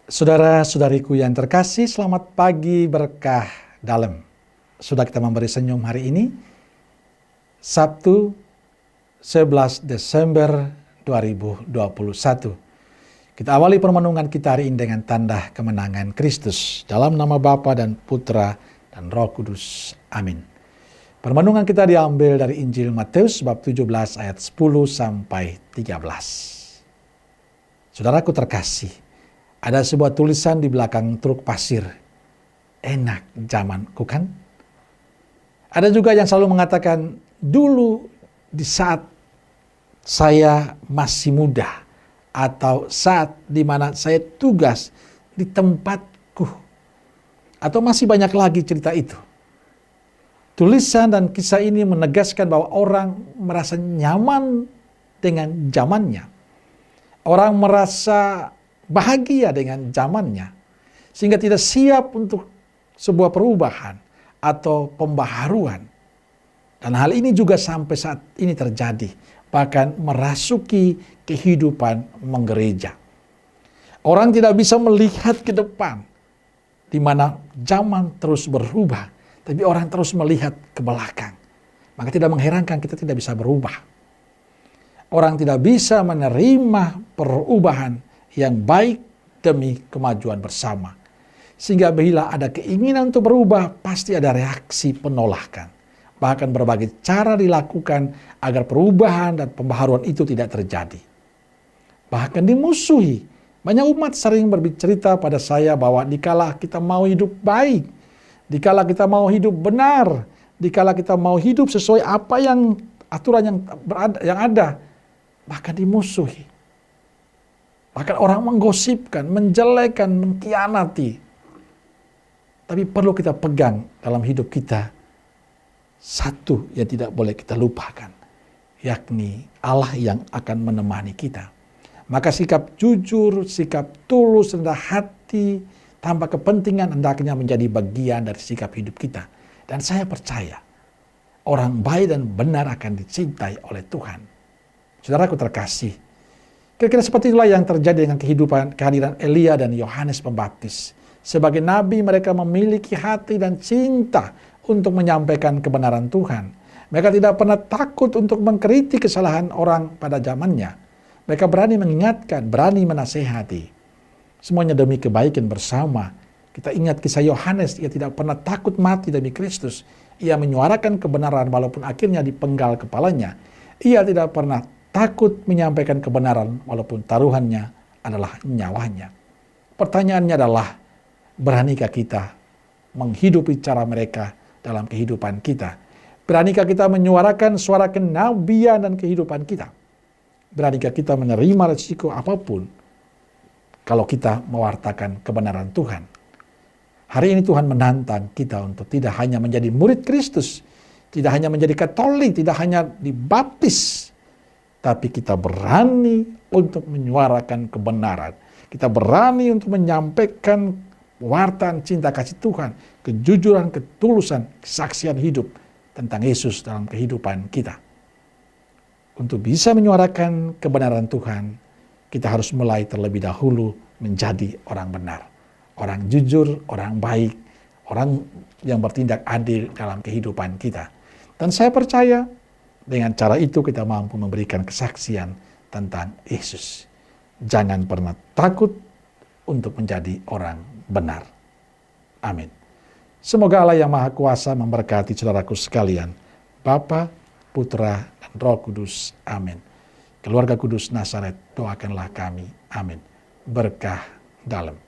Saudara-saudariku yang terkasih, selamat pagi berkah dalam. Sudah kita memberi senyum hari ini, Sabtu 11 Desember 2021. Kita awali permenungan kita hari ini dengan tanda kemenangan Kristus. Dalam nama Bapa dan Putra dan Roh Kudus. Amin. Permenungan kita diambil dari Injil Matius bab 17 ayat 10 sampai 13. Saudaraku terkasih, ada sebuah tulisan di belakang truk pasir. Enak zamanku kan? Ada juga yang selalu mengatakan, dulu di saat saya masih muda, atau saat di mana saya tugas di tempatku, atau masih banyak lagi cerita itu. Tulisan dan kisah ini menegaskan bahwa orang merasa nyaman dengan zamannya. Orang merasa bahagia dengan zamannya, sehingga tidak siap untuk sebuah perubahan atau pembaharuan. Dan hal ini juga sampai saat ini terjadi, bahkan merasuki kehidupan menggereja. Orang tidak bisa melihat ke depan, di mana zaman terus berubah, tapi orang terus melihat ke belakang. Maka tidak mengherankan kita tidak bisa berubah. Orang tidak bisa menerima perubahan yang baik demi kemajuan bersama. Sehingga bila ada keinginan untuk berubah, pasti ada reaksi penolakan. Bahkan berbagai cara dilakukan agar perubahan dan pembaharuan itu tidak terjadi. Bahkan dimusuhi. Banyak umat sering bercerita pada saya bahwa dikala kita mau hidup baik, dikala kita mau hidup benar, dikala kita mau hidup sesuai apa yang aturan yang ada, bahkan dimusuhi. Bahkan orang menggosipkan, menjelekkan, mengkhianati. Tapi perlu kita pegang dalam hidup kita, satu yang tidak boleh kita lupakan, yakni Allah yang akan menemani kita. Maka sikap jujur, sikap tulus, rendah hati, tanpa kepentingan hendaknya menjadi bagian dari sikap hidup kita. Dan saya percaya, orang baik dan benar akan dicintai oleh Tuhan. Saudaraku terkasih, kira-kira seperti itulah yang terjadi dengan kehadiran Elia dan Yohanes Pembaptis. Sebagai nabi, mereka memiliki hati dan cinta untuk menyampaikan kebenaran Tuhan. Mereka tidak pernah takut untuk mengkritik kesalahan orang pada zamannya. Mereka berani mengingatkan, berani menasehati. Semuanya demi kebaikan bersama. Kita ingat kisah Yohanes, ia tidak pernah takut mati demi Kristus. Ia menyuarakan kebenaran walaupun akhirnya dipenggal kepalanya. Ia tidak pernah takut menyampaikan kebenaran walaupun taruhannya adalah nyawanya. Pertanyaannya adalah, beranikah kita menghidupi cara mereka dalam kehidupan kita? Beranikah kita menyuarakan suara kenabian dan kehidupan kita? Beranikah kita menerima resiko apapun kalau kita mewartakan kebenaran Tuhan? Hari ini Tuhan menantang kita untuk tidak hanya menjadi murid Kristus, tidak hanya menjadi Katolik, tidak hanya dibaptis, tapi kita berani untuk menyuarakan kebenaran. Kita berani untuk menyampaikan wartaan cinta kasih Tuhan, kejujuran, ketulusan, kesaksian hidup tentang Yesus dalam kehidupan kita. Untuk bisa menyuarakan kebenaran Tuhan, kita harus mulai terlebih dahulu menjadi orang benar. Orang jujur, orang baik, orang yang bertindak adil dalam kehidupan kita. Dan saya percaya dengan cara itu kita mampu memberikan kesaksian tentang Yesus. Jangan pernah takut untuk menjadi orang benar. Amin. Semoga Allah yang Maha Kuasa memberkati saudaraku sekalian, Bapa, Putra, dan Roh Kudus. Amin. Keluarga Kudus Nazaret, doakanlah kami. Amin. Berkah dalam.